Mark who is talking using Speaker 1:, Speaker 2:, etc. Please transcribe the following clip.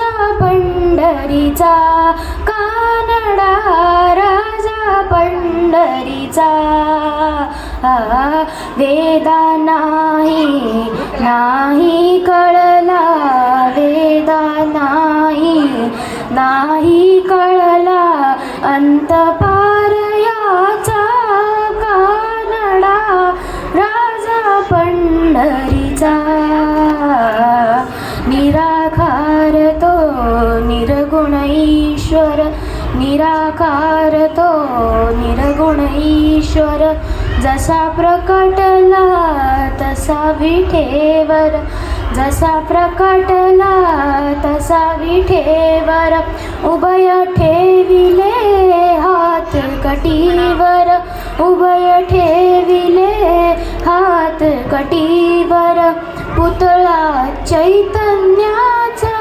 Speaker 1: राजा पंढरीचा, कानडा राजा पंढरीचा. वेदा नाही कळला, वेदा नाही कळला अंत पार याचा, कानडा राजा पंढरीचा. निराकार तो निर्गुण ईश्वर, निराकार तो निर्गुण ईश्वर. जसा प्रकटला तसा विठेवर, जसा प्रकटला तसा विठेवर. उभय ठेविले हात कटीवर, उभय ठेविले हात कटीवर. पुतळा चैतन्याचा